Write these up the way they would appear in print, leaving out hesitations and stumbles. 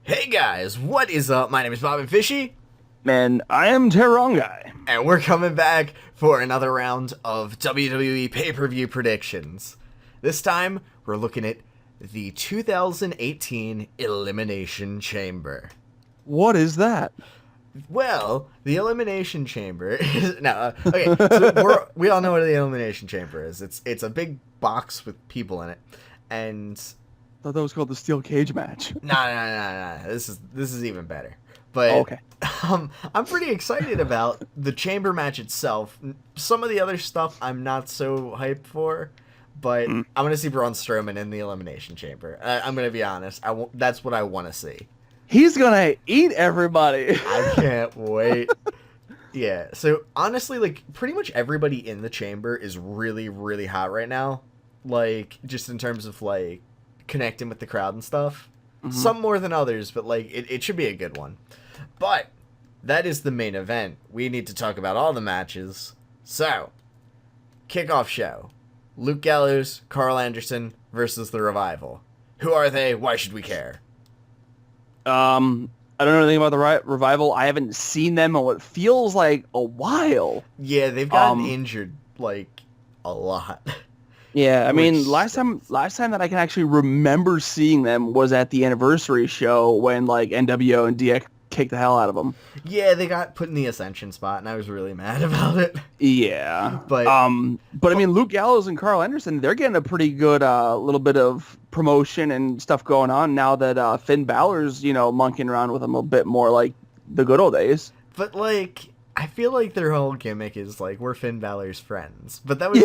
Hey guys, what is up? My name is Bob and Fishy, Man, I am WrongGuy. and we're coming back for another round of WWE pay-per-view predictions. This time, we're looking at the 2018 Elimination Chamber. What is that? Well, the Elimination Chamber is... No, okay, so we all know what the Elimination Chamber is. It's a big box with people in it, and... I thought that was called the steel cage match. No. This is even better. But Okay. I'm pretty excited about the chamber match itself. Some of the other stuff I'm not so hyped for, but I'm gonna see Braun Strowman in the Elimination Chamber. I'm gonna be honest. That's what I want to see. He's gonna eat everybody. I can't wait. Yeah. So honestly, like pretty much everybody in the chamber is really, really hot right now. Like just in terms of like connecting with the crowd and stuff. Some more than others, but like it should be a good one. But that is the main event. We need to talk about all the matches. So, kickoff show. Luke Gallows, Carl Anderson versus The Revival. Who are they? Why should we care? I don't know anything about the Revival. I haven't seen them in what feels like a while. Yeah, they've gotten injured like a lot. Yeah, I mean, Which last time that I can actually remember seeing them was at the anniversary show when like NWO and DX kicked the hell out of them. Yeah, they got put in the Ascension spot, and I was really mad about it. Yeah, But I mean, Luke Gallows and Carl Anderson, they're getting a pretty good little bit of promotion and stuff going on now that Finn Balor's monkeying around with them a bit more like the good old days. But like, I feel like their whole gimmick is like we're Finn Balor's friends. But that was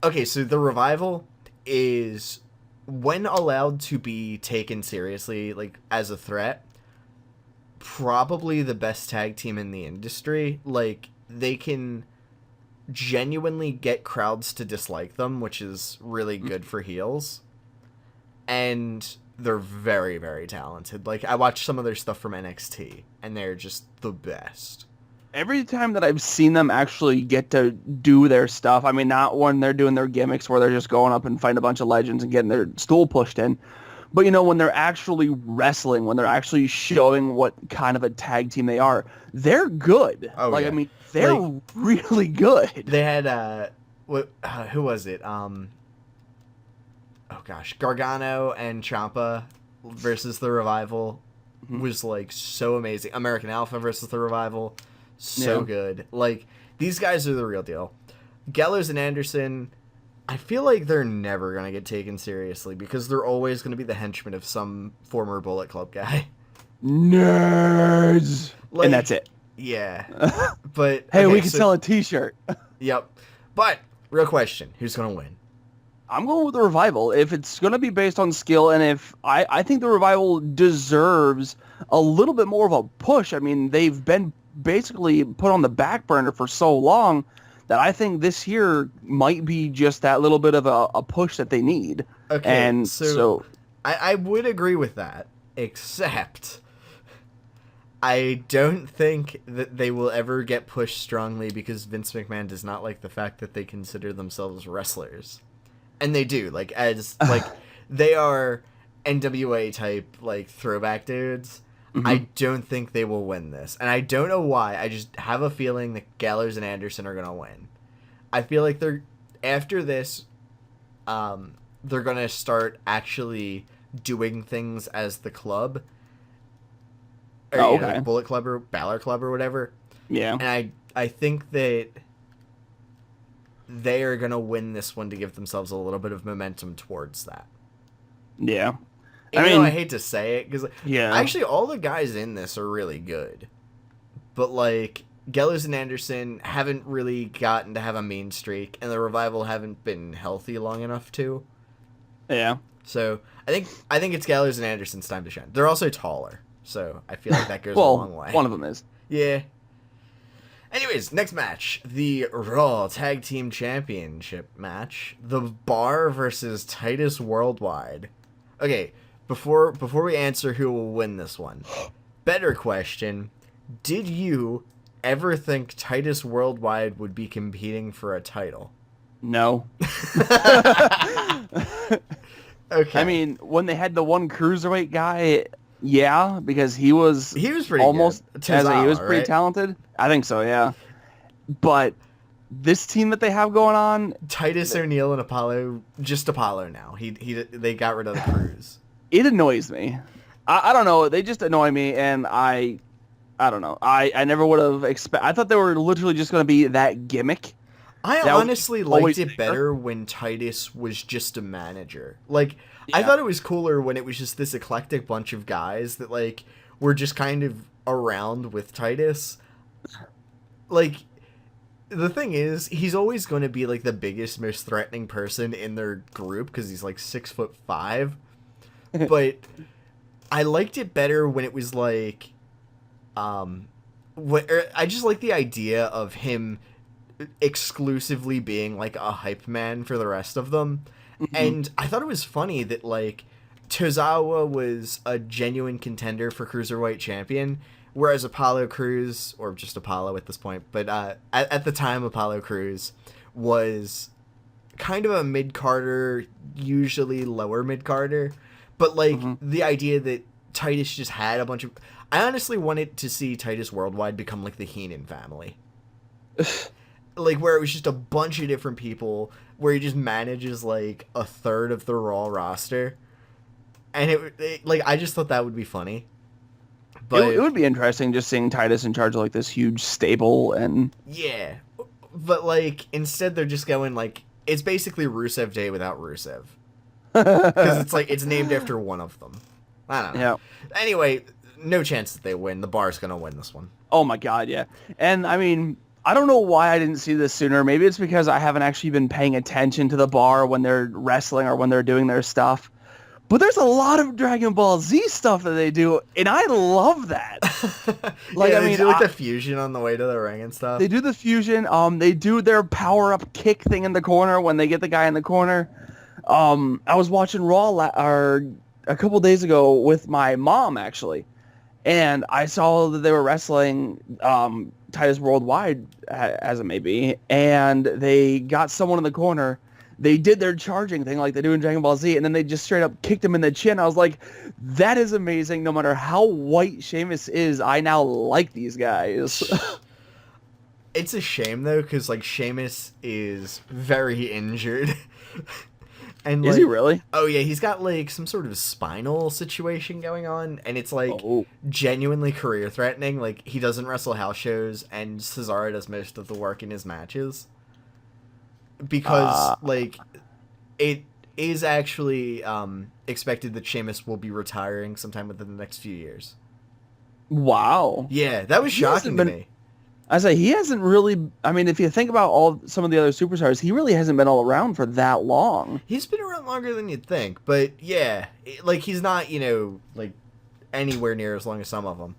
okay. So the Revival is when allowed to be taken seriously, like as a threat, probably the best tag team in the industry. Like they can genuinely get crowds to dislike them, which is really good for heels. And they're very, very talented. Like I watched some of their stuff from NXT, and they're just the best. Every time that I've seen them actually get to do their stuff, I mean, not when they're doing their gimmicks where they're just going up and fighting a bunch of legends and getting their stool pushed in, but when they're actually wrestling, when they're actually showing what kind of a tag team they are, they're good. Oh, yeah. I mean, they're really good. They had who was it? Oh gosh, Gargano and Ciampa versus the Revival was like so amazing. American Alpha versus the Revival. So good. Like, these guys are the real deal. Gallows and Anderson, I feel like they're never going to get taken seriously because they're always going to be the henchmen of some former Bullet Club guy. Nerds! Like, and that's it. Yeah. But hey, we can sell a t-shirt. Yep. But, real question, who's going to win? I'm going with the Revival. If it's going to be based on skill, and if I think the Revival deserves a little bit more of a push. I mean, they've been basically put on the back burner for so long that I think this year might be just that little bit of a push that they need. Okay, and so I would agree with that, except I don't think that they will ever get pushed strongly because Vince McMahon does not like the fact that they consider themselves wrestlers. And they do, like, as, like, they are NWA type, like, throwback dudes. I don't think they will win this. And I don't know why. I just have a feeling that Gallows and Anderson are going to win. I feel like after this, they're going to start actually doing things as the club. Or, like Bullet Club or Balor Club or whatever. Yeah. And I think that they are going to win this one to give themselves a little bit of momentum towards that. Yeah. I hate to say it, because actually all the guys in this are really good. But, like, Gallows and Anderson haven't really gotten to have a mean streak, and the Revival haven't been healthy long enough to. Yeah. So, I think it's Gallows and Anderson's time to shine. They're also taller, so I feel like that goes a long way. One of them is. Yeah. Anyways, next match. The Raw Tag Team Championship match. The Bar versus Titus Worldwide. Okay, before we answer who will win this one, better question, did you ever think Titus Worldwide would be competing for a title? No. Okay. I mean, when they had the one cruiserweight guy, Yeah, because he was pretty almost good. he was Tozawa, pretty right? talented. I think so, yeah. But this team that they have going on, Titus O'Neil and Apollo, just Apollo now. They got rid of the Cruz. it annoys me. I don't know. They just annoy me, and I don't know. I never would have I thought they were literally just going to be that gimmick. I That was honestly always liked it there. better when Titus was just a manager. Like, I Yeah. thought it was cooler when it was just this eclectic bunch of guys that, like, were just kind of around with Titus. Like, the thing is, he's always going to be, like, the biggest, most threatening person in their group because he's, like, 6'5". But I liked it better when it was, like, I just like the idea of him exclusively being like a hype man for the rest of them. Mhm. And I thought it was funny that like Tozawa was a genuine contender for Cruiserweight champion, whereas Apollo Crews, or just Apollo at this point, but at the time Apollo Crews was kind of a mid-carder, usually lower mid-carder. But like Mhm. the idea that Titus just had a bunch of... I honestly wanted to see Titus Worldwide become like the Heenan family. Like where it was just a bunch of different people, where he just manages like a third of the Raw roster, and like I just thought that would be funny. But It would be interesting just seeing Titus in charge of like this huge stable and yeah, but like instead they're just going like it's basically Rusev Day without Rusev because it's like it's named after one of them. I don't know. yeah. Anyway, no chance that they win. The Bar's gonna win this one. Oh my god, yeah. And I mean, I don't know why I didn't see this sooner. Maybe it's because I haven't actually been paying attention to the Bar when they're wrestling or when they're doing their stuff. But there's a lot of Dragon Ball Z stuff that they do, and I love that. Like, Yeah, I they mean, do like the fusion on the way to the ring and stuff. they do the fusion. They do their power-up kick thing in the corner when they get the guy in the corner. I was watching Raw a couple days ago with my mom, actually. And I saw that they were wrestling Titus Worldwide, as it may be, and they got someone in the corner. They did their charging thing like they do in Dragon Ball Z, and then they just straight up kicked him in the chin. I was like, that is amazing. No matter how white Sheamus is, I now like these guys. It's a shame though, because like Sheamus is very injured. And Is like, he really? oh yeah, he's got like some sort of spinal situation going on, and it's like Oh. genuinely career threatening. Like he doesn't wrestle house shows, and Cesaro does most of the work in his matches because like it is actually expected that Sheamus will be retiring sometime within the next few years. Wow. Yeah, that was He hasn't shocking to been- me. I say he hasn't really. I mean, if you think about some of the other superstars, he really hasn't been all around for that long. He's been around longer than you'd think, but yeah, like he's not, like anywhere near as long as some of them.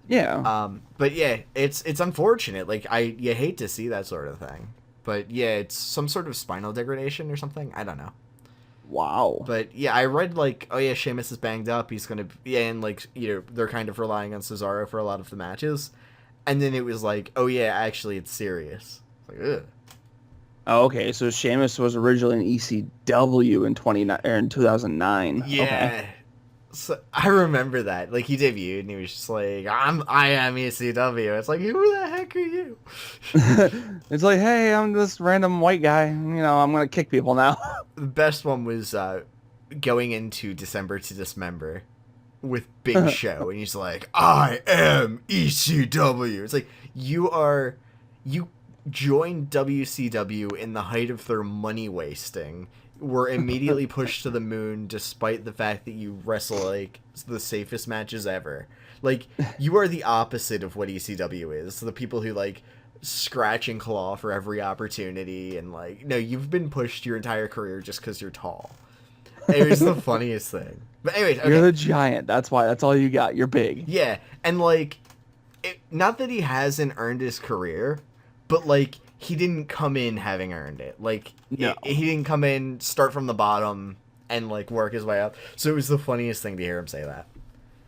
Yeah. But yeah, it's unfortunate. Like you hate to see that sort of thing, but yeah, it's some sort of spinal degradation or something. I don't know. Wow. But yeah, I read like, oh yeah, Sheamus is banged up. He's gonna and like they're kind of relying on Cesaro for a lot of the matches, and then it was like, oh yeah, actually it's serious. It's like, ugh. Oh, okay, so Sheamus was originally in ECW in 2009. Yeah. Okay. So I remember that. Like he debuted and he was just like, I am ECW. It's like, who the heck are you? It's like, hey, I'm this random white guy. I'm gonna kick people now. The best one was going into December to Dismember with Big Show, and he's like, I am ECW. It's like you joined WCW in the height of their money wasting, were immediately pushed to the moon despite the fact that you wrestle like the safest matches ever. Like you are the opposite of what ECW is. The people who like scratch and claw for every opportunity, and like no, you've been pushed your entire career just because you're tall. It was the funniest thing. But anyways, okay. You're the giant. That's why. That's all you got. You're big. Yeah, and like, not that he hasn't earned his career, but like he didn't come in having earned it. Like No. he didn't come in, start from the bottom, and like work his way up. So it was the funniest thing to hear him say that.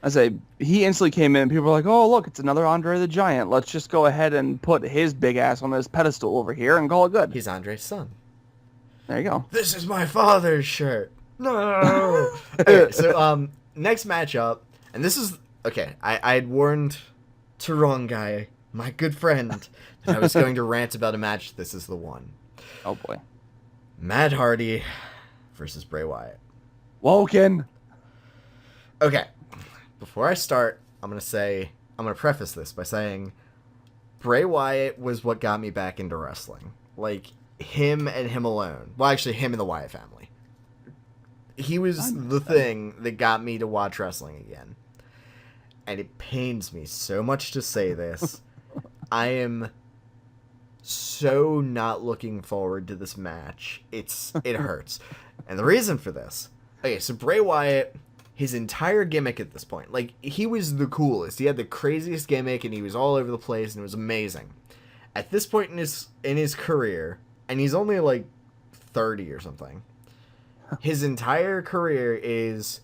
I say he instantly came in. And people were like, "Oh, look, it's another Andre the Giant. Let's just go ahead and put his big ass on this pedestal over here and call it good." He's Andre's son. There you go. This is my father's shirt. No. Okay, so next matchup, And this is okay. I had warned to WrongGuy, my good friend, that I was going to rant about a match. This is the one. Oh boy. Matt Hardy versus Bray Wyatt. Woken. Okay. Before I start, I'm gonna preface this by saying Bray Wyatt was what got me back into wrestling. Like, him and him alone. Well, actually, him and the Wyatt family. He was the thing that got me to watch wrestling again. And it pains me so much to say this. I am so not looking forward to this match. It hurts. And the reason for this... Okay, so Bray Wyatt, his entire gimmick at this point, like, he was the coolest. He had the craziest gimmick, and he was all over the place, and it was amazing. At this point in his career, and he's only, like, 30 or something, his entire career is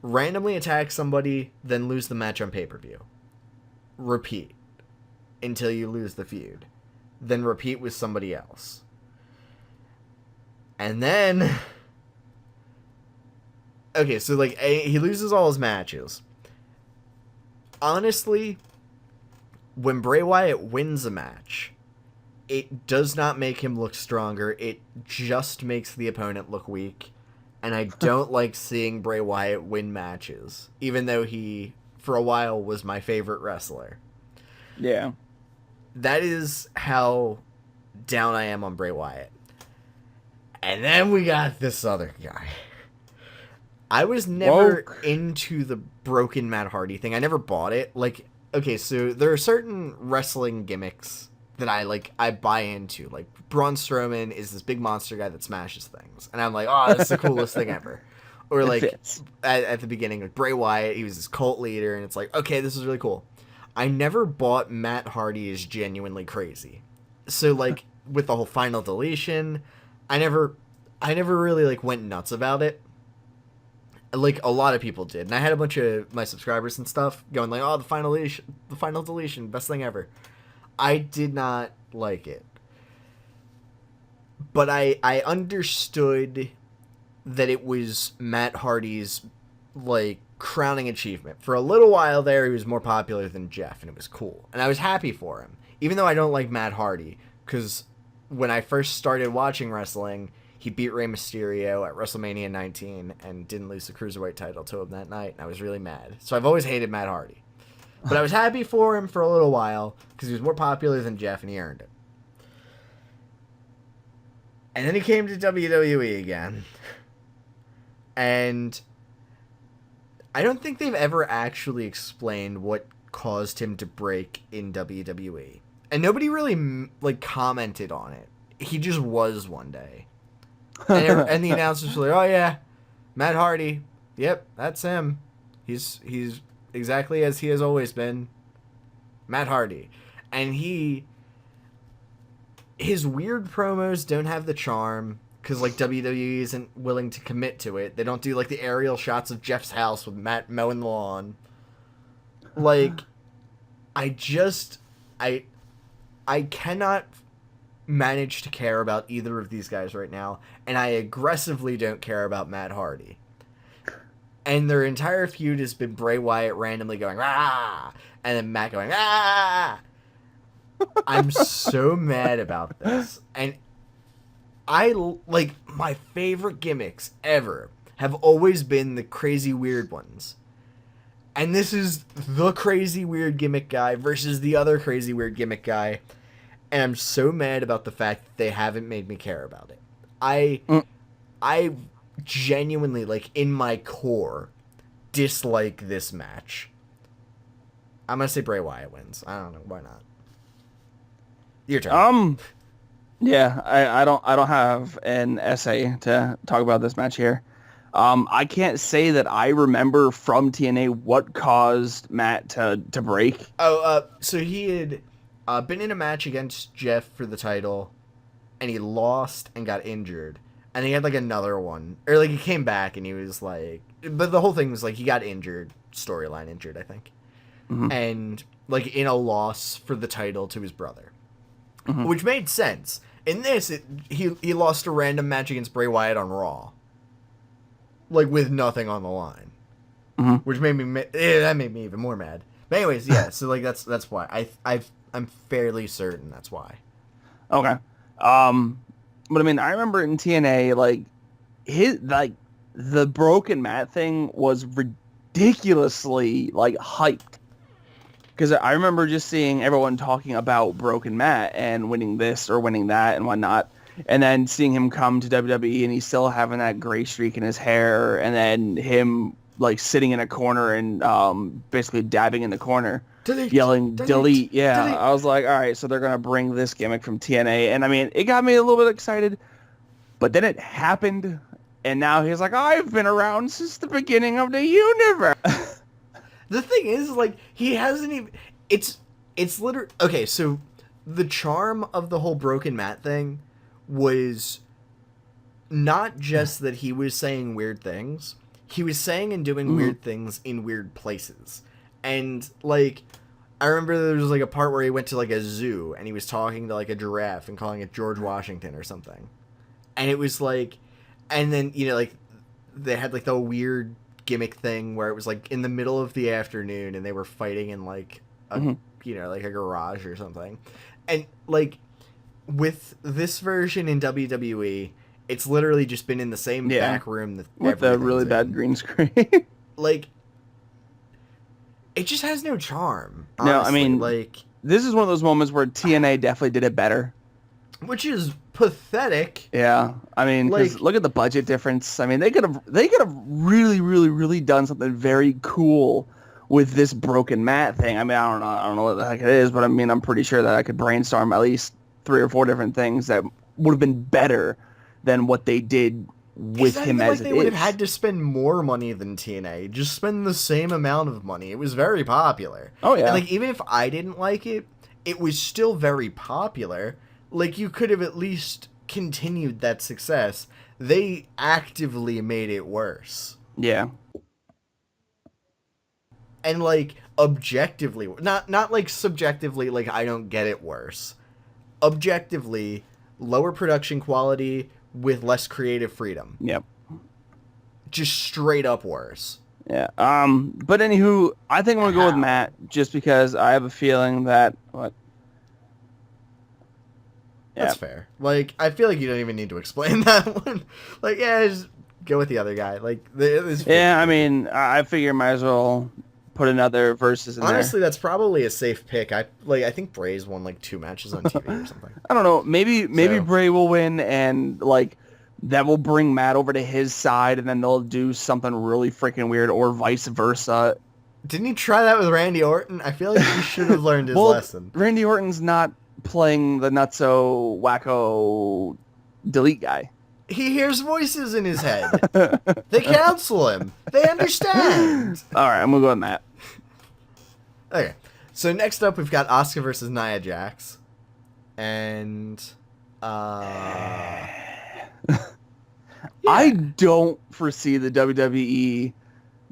randomly attack somebody, then lose the match on pay-per-view. Repeat until you lose the feud. Then repeat with somebody else. And then... Okay, so, like, he loses all his matches. Honestly, when Bray Wyatt wins a match, it does not make him look stronger. It just makes the opponent look weak. And I don't like seeing Bray Wyatt win matches, even though he, for a while, was my favorite wrestler. Yeah. That is how down I am on Bray Wyatt. And then we got this other guy. I was never into the broken Matt Hardy thing. I never bought it. Like, okay, so there are certain wrestling gimmicks that I buy into. Like, Braun Strowman is this big monster guy that smashes things. And I'm like, oh, that's the coolest thing ever. Or, like, at the beginning, like, Bray Wyatt, he was this cult leader, and it's like, okay, this is really cool. I never bought Matt Hardy as genuinely crazy. So, like, with the whole final deletion, I never really, like, went nuts about it. Like, a lot of people did. And I had a bunch of my subscribers and stuff going like, oh, the final deletion, best thing ever. I did not like it. But I understood that it was Matt Hardy's, like, crowning achievement. For a little while there, he was more popular than Jeff, and it was cool. And I was happy for him. Even though I don't like Matt Hardy, because when I first started watching wrestling, he beat Rey Mysterio at WrestleMania 19 and didn't lose the Cruiserweight title to him that night, and I was really mad. So I've always hated Matt Hardy. But I was happy for him for a little while, because he was more popular than Jeff, and he earned it. And then he came to WWE again. And I don't think they've ever actually explained what caused him to break in WWE. And nobody really, like, commented on it. He just was one day. And the announcers were like, oh yeah, Matt Hardy. Yep, that's him. He's exactly as he has always been. Matt Hardy. And his weird promos don't have the charm, because, like, WWE isn't willing to commit to it. They don't do, like, the aerial shots of Jeff's house with Matt mowing the lawn. Like, I cannot manage to care about either of these guys right now, and I aggressively don't care about Matt Hardy. And their entire feud has been Bray Wyatt randomly going, ah, and then Matt going, ah. I'm so mad about this. And my favorite gimmicks ever have always been the crazy weird ones. And this is the crazy weird gimmick guy versus the other crazy weird gimmick guy. And I'm so mad about the fact that they haven't made me care about it. I genuinely, like, in my core, dislike this match. I'm gonna say Bray Wyatt wins. I don't know, why not? Your turn. Yeah, I don't have an essay to talk about this match here. I can't say that I remember from TNA what caused Matt to break. So he had been in a match against Jeff for the title, and he lost and got injured. And he had, like, another one. Or, like, he came back, and he was, like... But the whole thing was, like, he got injured. Storyline injured, I think. Mm-hmm. And, like, in a loss for the title to his brother. Mm-hmm. Which made sense. In this, he lost a random match against Bray Wyatt on Raw. Like, with nothing on the line. which made me that made me even more mad. But anyways, yeah. So like that's why I'm fairly certain that's why. Okay. But I mean, I remember in TNA, like the broken Matt thing was ridiculously like hyped. Because I remember just seeing everyone talking about broken Matt and winning this or winning that and whatnot. And then seeing him come to WWE and he's still having that gray streak in his hair, and then him like sitting in a corner and basically dabbing in the corner, yelling delete. Yeah, delete. I was like, all right, so they're gonna bring this gimmick from TNA, and I mean, it got me a little bit excited. But then it happened, and now he's like, I've been around since the beginning of the universe. The thing is, like, he hasn't even. It's literally okay. So the charm of the whole broken Matt thing was not just that he was saying weird things. He was saying and doing weird things in weird places. And, like, I remember there was, like, a part where he went to, like, a zoo, and he was talking to, like, a giraffe and calling it George Washington or something. And it was, like... And then, you know, like, they had, like, the weird gimmick thing where it was, like, in the middle of the afternoon, and they were fighting in, like, a, you know, like, a garage or something. And, like... With this version in WWE, it's literally just been in the same back room that with a really bad green screen. Like, it just has no charm. Honestly. No, I mean, like, this is one of those moments where TNA definitely did it better, which is pathetic. Yeah, I mean, like, look at the budget difference. I mean, they could have really done something very cool with this broken Matt thing. I mean, I don't know what the heck it is, but I mean, I'm pretty sure that I could brainstorm at least 3 or 4 different things that would have been better than what they did with him as it is. They would have had to spend more money than TNA. Just spend the same amount of money. It was very popular. Oh, yeah. And, like, even if I didn't like it, it was still very popular. Like, you could have at least continued that success. They actively made it worse. Yeah. And, like, objectively, not like subjectively, like, I don't get it worse. Objectively, lower production quality with less creative freedom. Yep. Just straight up worse. Yeah. But anywho, I think I'm gonna go with Matt just because I have a feeling that what. That's fair. Like, I feel like you don't even need to explain that one. Like, yeah, just go with the other guy. Like, I mean, I figure might as well put another versus in Honestly, there. That's probably a safe pick. I think Bray's won like 2 matches on TV or something. I don't know. Maybe Bray will win, and like that will bring Matt over to his side, and then they'll do something really freaking weird, or vice versa. Didn't he try that with Randy Orton? I feel like he should have learned his lesson. Randy Orton's not playing the nutso wacko delete guy. He hears voices in his head. They counsel him. They understand. All right, I'm gonna go with Matt. Okay, so next up we've got Asuka versus Nia Jax, and I don't foresee the WWE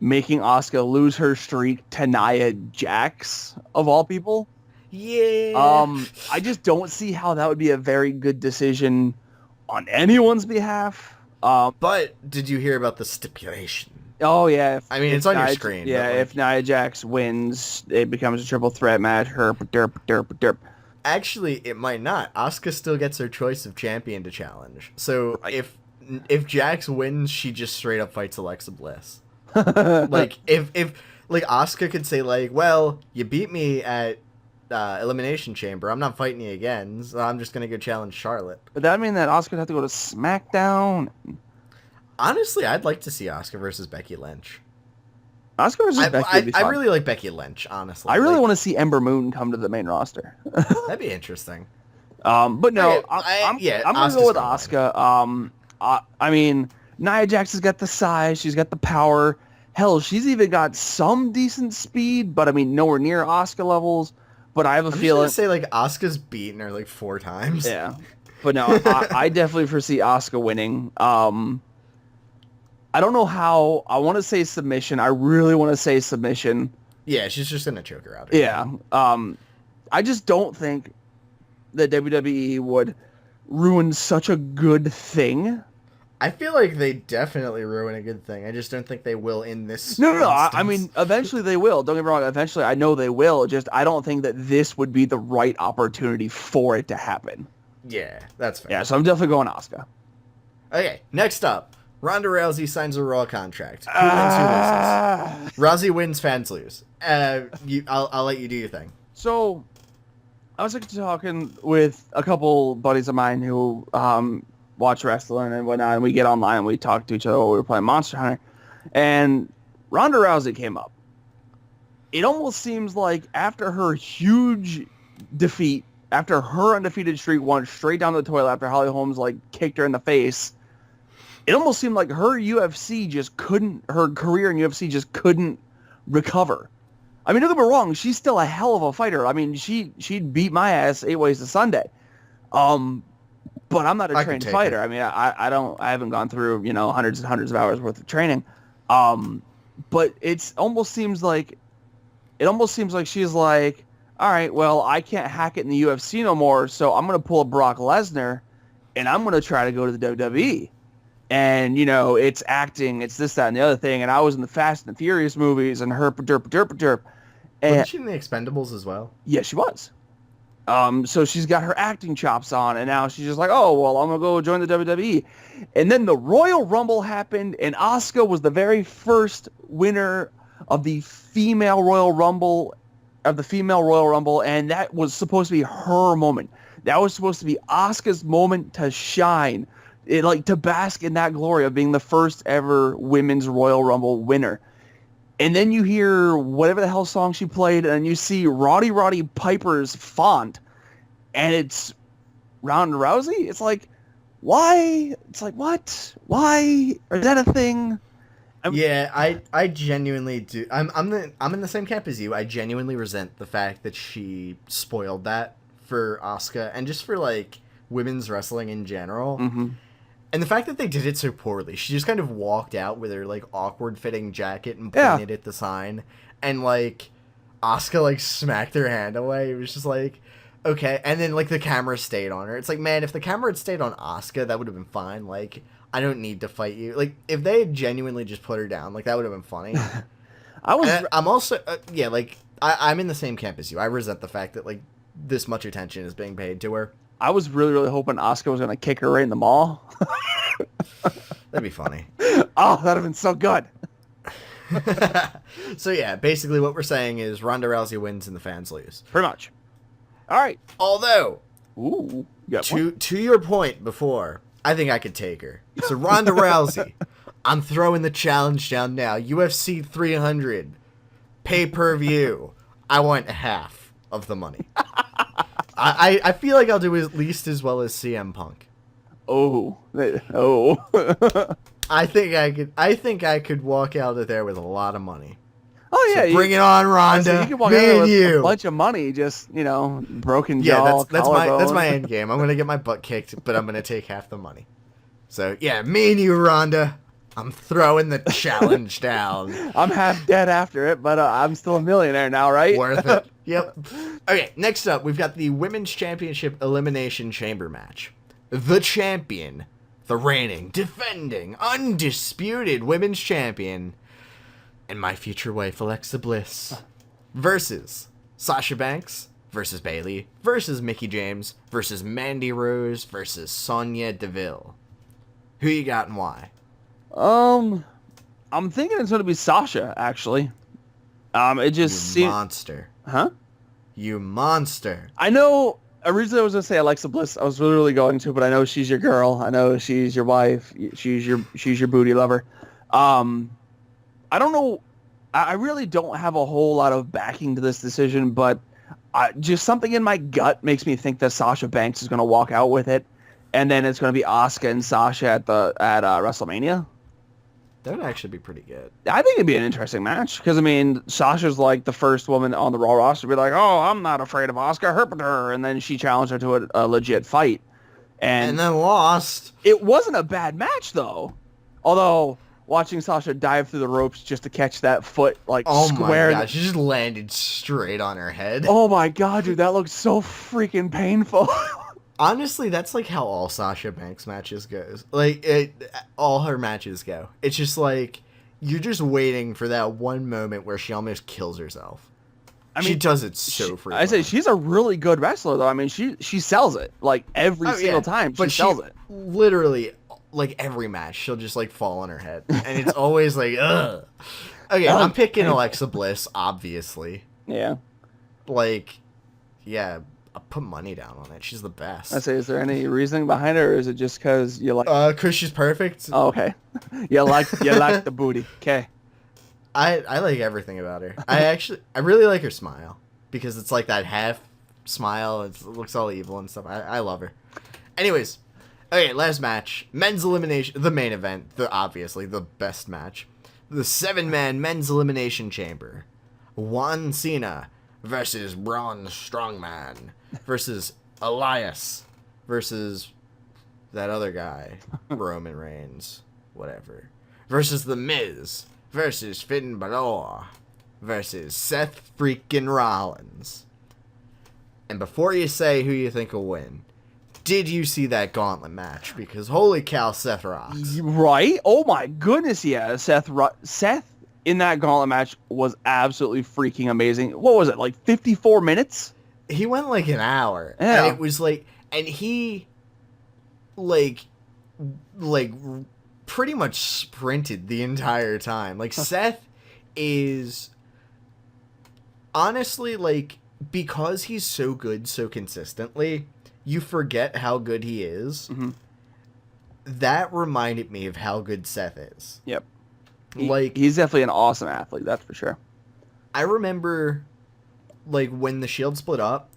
making Asuka lose her streak to Nia Jax of all people. Yeah. I just don't see how that would be a very good decision on anyone's behalf. But did you hear about the stipulation? Oh, yeah. It's on your screen. Yeah, if Nia Jax wins, it becomes a triple threat match. Derp. Actually, it might not. Asuka still gets her choice of champion to challenge. So if Jax wins, she just straight up fights Alexa Bliss. Like, if Asuka could say, like, well, you beat me at Elimination Chamber. I'm not fighting you again, so I'm just going to go challenge Charlotte. But that would mean that Asuka would have to go to SmackDown. Honestly, I'd like to see Asuka versus Becky Lynch. Asuka versus Becky would be fun. I really like Becky Lynch, honestly. I really want to see Ember Moon come to the main roster. That'd be interesting. But no, I'm going to go with Asuka. I mean, Nia Jax has got the size. She's got the power. Hell, she's even got some decent speed, but I mean, nowhere near Asuka levels. But I have a feeling... I'm just going to say, like, Asuka's beaten her, like, 4 times. Yeah. But no, I definitely foresee Asuka winning. I don't know how. I want to say submission. I really want to say submission. Yeah, she's just going to choke her out. Yeah. I just don't think that WWE would ruin such a good thing I feel like they definitely ruin a good thing. I just don't think they will in this. No. I instance. mean, eventually they will. Don't get me wrong. Eventually, I know they will. Just I don't think that this would be the right opportunity for it to happen. Yeah, that's fair. Yeah, so I'm definitely going Asuka. Okay, next up, Ronda Rousey signs a Raw contract. Who wins? Who loses? Rousey wins. Fans lose. I'll let you do your thing. So, I was talking with a couple buddies of mine who watch wrestling and whatnot, and we get online and we talk to each other while we were playing Monster Hunter, and Ronda Rousey came up. It almost seems like after her huge defeat, after her undefeated streak went straight down the toilet after Holly Holmes kicked her in the face, it almost seemed like her career in UFC just couldn't recover. I mean, don't get me wrong, she's still a hell of a fighter. I mean, she'd beat my ass 8 ways to Sunday. But I'm not a trained fighter. I mean, I haven't gone through, hundreds and hundreds of hours worth of training. But it almost seems like she's like, all right, well, I can't hack it in the UFC no more, so I'm going to pull a Brock Lesnar, and I'm going to try to go to the WWE. And, it's acting, it's this, that, and the other thing, and I was in the Fast and the Furious movies, and herp, derp, derp, derp. Wasn't she in the Expendables as well? Yeah, she was. So she's got her acting chops on, and now she's just like, oh, well, I'm going to go join the WWE. And then the Royal Rumble happened, and Asuka was the very first winner of the female Royal Rumble, and that was supposed to be her moment. That was supposed to be Asuka's moment to shine, to bask in that glory of being the first ever women's Royal Rumble winner. And then you hear whatever the hell song she played, and you see Roddy Piper's font, and it's Ronda Rousey. It's like, why? It's like, what? Why? Is that a thing? Yeah, I genuinely do. I'm in the same camp as you. I genuinely resent the fact that she spoiled that for Asuka and just for women's wrestling in general. Mm-hmm. And the fact that they did it so poorly. She just kind of walked out with her awkward fitting jacket and pointed at the sign, and Asuka smacked her hand away. It was just okay. And then the camera stayed on her. It's man, if the camera had stayed on Asuka, that would have been fine. I don't need to fight you. If they had genuinely just put her down, that would have been funny. I'm also I'm in the same camp as you. I resent the fact that this much attention is being paid to her. I was really, really hoping Asuka was going to kick her right in the mall. That'd be funny. Oh, that'd have been so good. So yeah, basically what we're saying is Ronda Rousey wins and the fans lose. Pretty much. All right. Although, ooh, to your point before, I think I could take her. So Ronda Rousey, I'm throwing the challenge down now. UFC 300, pay-per-view. I want half of the money. I feel like I'll do at least as well as CM Punk. Oh. I think I could walk out of there with a lot of money. Oh yeah, so bring it on, Ronda. You can walk out there with a bunch of money, just broken jaw. Yeah, that's my end game. I'm gonna get my butt kicked, but I'm gonna take half the money. So yeah, me and you, Ronda. I'm throwing the challenge down. I'm half dead after it, but I'm still a millionaire now, right? Worth it. Yep. Okay, next up, we've got the Women's Championship Elimination Chamber match. The champion, the reigning, defending, undisputed Women's Champion, and my future wife, Alexa Bliss, versus Sasha Banks, versus Bayley, versus Mickie James, versus Mandy Rose, versus Sonya Deville. Who you got and why? I'm thinking it's going to be Sasha, actually. It just seems... monster. Huh? You monster. I know, originally I was going to say Alexa Bliss. I was literally going to, but I know she's your girl. I know she's your wife. She's your booty lover. I don't know. I really don't have a whole lot of backing to this decision, but just something in my gut makes me think that Sasha Banks is going to walk out with it, and then it's going to be Asuka and Sasha at WrestleMania. That would actually be pretty good. I think it'd be an interesting match because, Sasha's the first woman on the Raw roster to be like, oh, I'm not afraid of Asuka Herpeter, and then she challenged her to a legit fight. And then lost. It wasn't a bad match, though. Although, watching Sasha dive through the ropes just to catch that foot, square. Oh my god, she just landed straight on her head. Oh my god, dude, that looked so freaking painful. Honestly, that's like how all Sasha Banks matches goes. All her matches go. It's just like you're just waiting for that one moment where she almost kills herself. I mean, she does it so frequently. I say she's a really good wrestler, though. I mean, she sells it like every single time. She sells it. Literally, like every match, she'll just like fall on her head, and it's always like, ugh. Okay, I'm picking Alexa Bliss, obviously. Yeah. Yeah. I'll put money down on it. She's the best. I say, is there any reasoning behind it, or is it just because you like? Because she's perfect. Oh, okay. you like the booty. Okay. I like everything about her. I really like her smile because it's like that half smile. It looks all evil and stuff. I love her. Anyways, okay, last match, men's elimination, the main event, obviously the best match, the 7-man men's elimination chamber, John Cena versus Braun Strongman versus Elias versus that other guy, Roman Reigns, whatever, versus The Miz versus Finn Balor versus Seth freaking Rollins. And before you say who you think will win, did you see that gauntlet match? Because holy cow, Seth rocks. Right? Oh my goodness, yeah. Seth in that gauntlet match was absolutely freaking amazing. What was it, like 54 minutes? He went like an hour. Yeah. And it was like, and he like pretty much sprinted the entire time. Like Seth is honestly, like, because he's so good so consistently, you forget how good he is. Mm-hmm. That reminded me of how good Seth is. Yep. He's definitely an awesome athlete, that's for sure. I remember, like, when the Shield split up,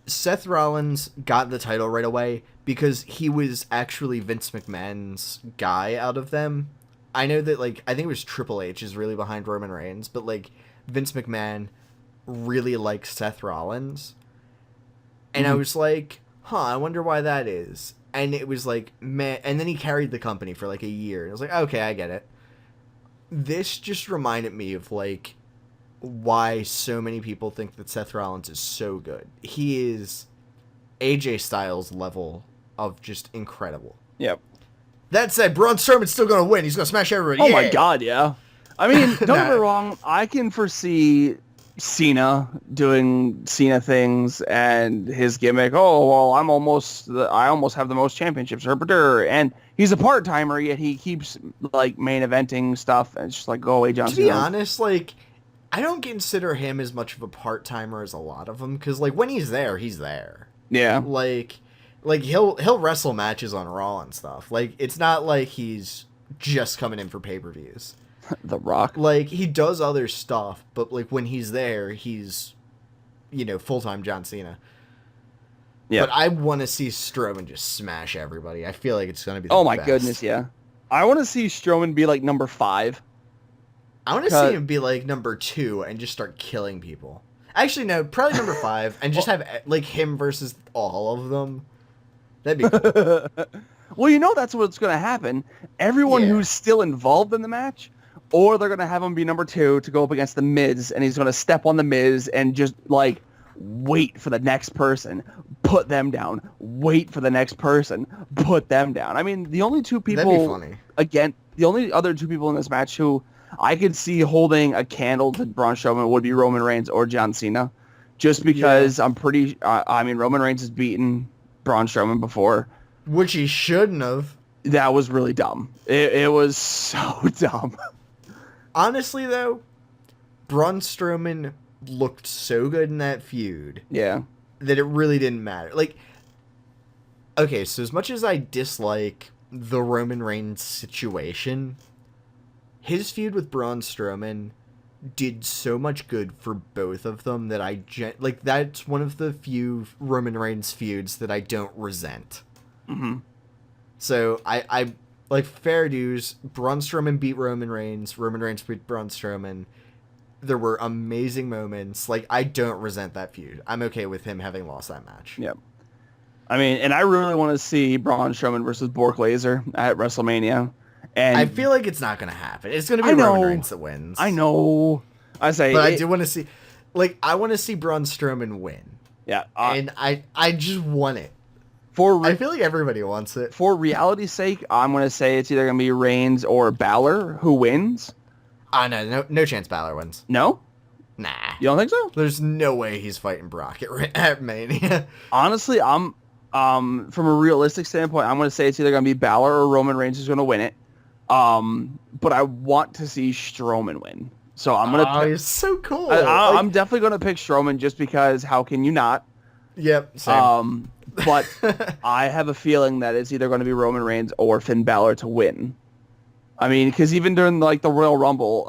Seth Rollins got the title right away because he was actually Vince McMahon's guy out of them. I know that, like, I think it was Triple H is really behind Roman Reigns, but, like, Vince McMahon really likes Seth Rollins. And I was like, I wonder why that is. And it was like, man, and then he carried the company for like a year. And I was like, okay, I get it. This just reminded me of like why so many people think that Seth Rollins is so good. He is AJ Styles level of just incredible. Yep. That said, Braun Strowman's still going to win. He's going to smash everybody. Oh my God, yeah. I mean, don't get me wrong. I can foresee Cena doing Cena things and his gimmick. Oh, well, I almost have the most championships. And he's a part-timer, yet he keeps like main eventing stuff. And it's just like, go away, John Cena. To be honest, like, I don't consider him as much of a part-timer as a lot of them. Because, like, when he's there, he's there. Yeah. Like he'll wrestle matches on Raw and stuff. Like, it's not like he's just coming in for pay-per-views. The Rock. Like, he does other stuff, but, like, when he's there, he's, full-time John Cena. Yeah. But I want to see Strowman just smash everybody. I feel like it's going to be the best. My goodness, yeah. I want to see Strowman be, like, number 5. I want to see him be, like, number 2 and just start killing people. Actually, no, probably number 5, and just have, like, him versus all of them. That'd be cool. Well, that's what's going to happen. Everyone who's still involved in the match, or they're going to have him be number 2 to go up against The Miz, and he's going to step on The Miz and just, like, wait for the next person, put them down, wait for the next person, put them down. I mean, the only two people... That'd be funny. Again, the only other 2 people in this match who I could see holding a candle to Braun Strowman would be Roman Reigns or John Cena. Just because I'm pretty... Roman Reigns has beaten Braun Strowman before. Which he shouldn't have. That was really dumb. It was so dumb. Honestly, though, Braun Strowman looked so good in that feud. Yeah. That it really didn't matter. Like, okay, so as much as I dislike the Roman Reigns situation, his feud with Braun Strowman did so much good for both of them that that's one of the few Roman Reigns feuds that I don't resent. Mm-hmm. So I like, fair dues. Braun Strowman beat Roman Reigns beat Braun Strowman. There were amazing moments. Like, I don't resent that feud. I'm okay with him having lost that match. Yep. I mean, and I really want to see Braun Strowman versus Brock Lesnar at WrestleMania. And I feel like it's not going to happen. It's going to be Roman Reigns that wins. I know. But I do want to see... Like, I want to see Braun Strowman win. Yeah. And I just want it. I feel like everybody wants it. For reality's sake, I'm going to say it's either going to be Reigns or Balor who wins. No chance Balor wins. No? Nah. You don't think so? There's no way he's fighting Brock at Mania. Honestly, I'm from a realistic standpoint, I'm going to say it's either going to be Balor or Roman Reigns who's going to win it. But I want to see Strowman win. So I'm going to pick... he's so cool. I'm definitely going to pick Strowman just because how can you not? Yep, same. But I have a feeling that it's either going to be Roman Reigns or Finn Balor to win. I mean, because even during like the Royal Rumble,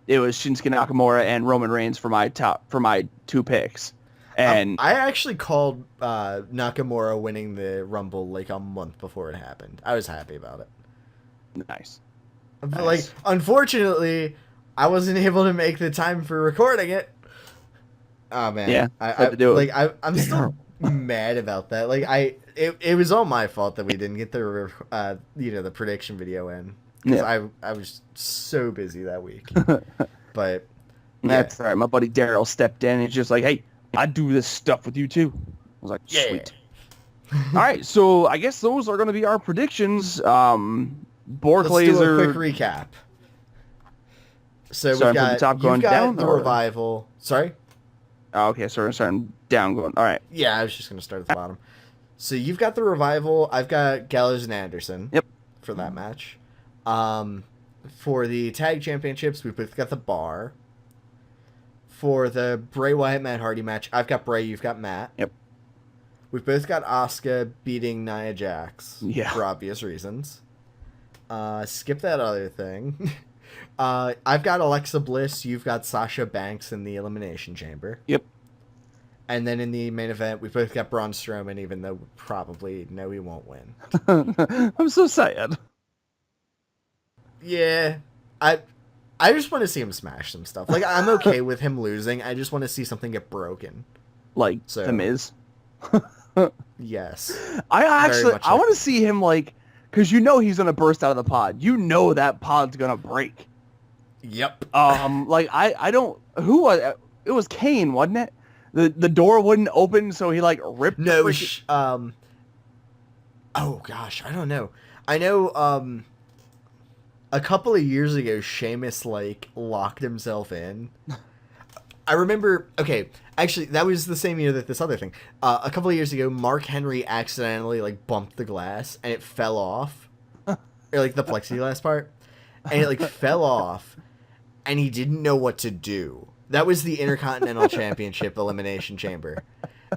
it was Shinsuke Nakamura and Roman Reigns for my two picks. And I actually called Nakamura winning the Rumble like a month before it happened. I was happy about it. Nice. But, like, unfortunately, I wasn't able to make the time for recording it. Oh man, yeah, I'm still mad about that. Like, it was all my fault that we didn't get the the prediction video in because I was so busy that week. But that's right. My buddy Daryl stepped in and he's just like, "Hey, I do this stuff with you too." I was like, "Sweet." All right, so I guess those are going to be our predictions. Let's do a quick recap. So we've got the Revival. Sorry? Oh, okay, so we're starting down going. All right. Yeah, I was just going to start at the bottom. So you've got the Revival. I've got Gallows and Anderson. Yep. For that match. For the Tag Championships, we've both got the Bar. For the Bray Wyatt Matt Hardy match, I've got Bray, you've got Matt. Yep. We've both got Asuka beating Nia Jax. Yeah. For obvious reasons. Skip that other thing. I've got Alexa Bliss. You've got Sasha Banks in the Elimination Chamber. Yep. And then in the main event, we've both got Braun Strowman, even though we probably know he won't win. I'm so sad. Yeah. I just want to see him smash some stuff. Like, I'm okay with him losing. I just want to see something get broken. Like The Miz? Yes. I want to see him, like... Because you know he's going to burst out of the pod. You know that pod's going to break. Yep. Like, I don't... Who was it? It was Kane, wasn't it? The door wouldn't open, so he, like, ripped... No, oh, gosh, I don't know. I know, a couple of years ago, Sheamus, like, locked himself in. I remember... Okay, actually, that was the same year that this other thing. A couple of years ago, Mark Henry accidentally, like, bumped the glass, and it fell off. Or, like, the plexiglass part. And it, like, fell off, and he didn't know what to do. That was the Intercontinental Championship Elimination Chamber.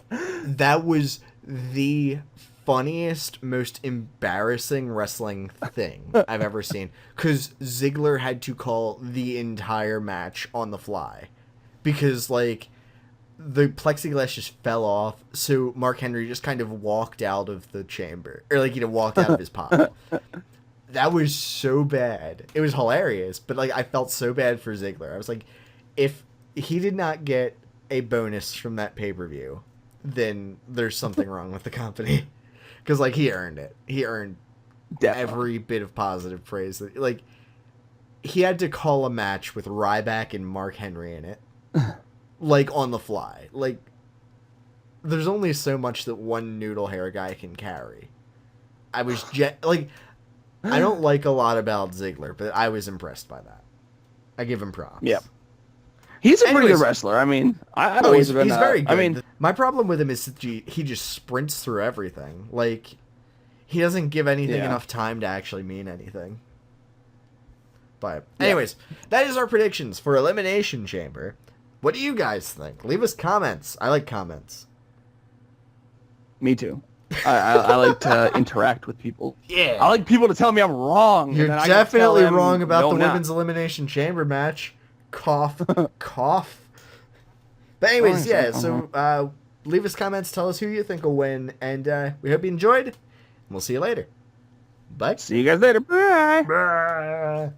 That was the funniest, most embarrassing wrestling thing I've ever seen. Because Ziggler had to call the entire match on the fly. Because, like, the plexiglass just fell off, so Mark Henry just kind of walked out of the chamber. Or, like, walked out of his pod. That was so bad. It was hilarious, but, like, I felt so bad for Ziggler. I was like, if he did not get a bonus from that pay-per-view, then there's something wrong with the company. Because, like, he earned it. He earned every bit of positive praise. Like, he had to call a match with Ryback and Mark Henry in it. Like, on the fly. Like, there's only so much that one noodle hair guy can carry. I was I don't like a lot about Ziggler, but I was impressed by that. I give him props. Yep. He's a pretty good wrestler. I mean, he's very good. I mean, my problem with him is that he just sprints through everything. Like, he doesn't give anything enough time to actually mean anything. But, anyways, that is our predictions for Elimination Chamber. What do you guys think? Leave us comments. I like comments. Me too. I like to interact with people. Yeah. I like people to tell me I'm wrong. You're definitely wrong about the Women's Elimination Chamber match. Cough. Cough. But anyways, so leave us comments. Tell us who you think will win. And we hope you enjoyed. And we'll see you later. Bye. See you guys later. Bye. Bye.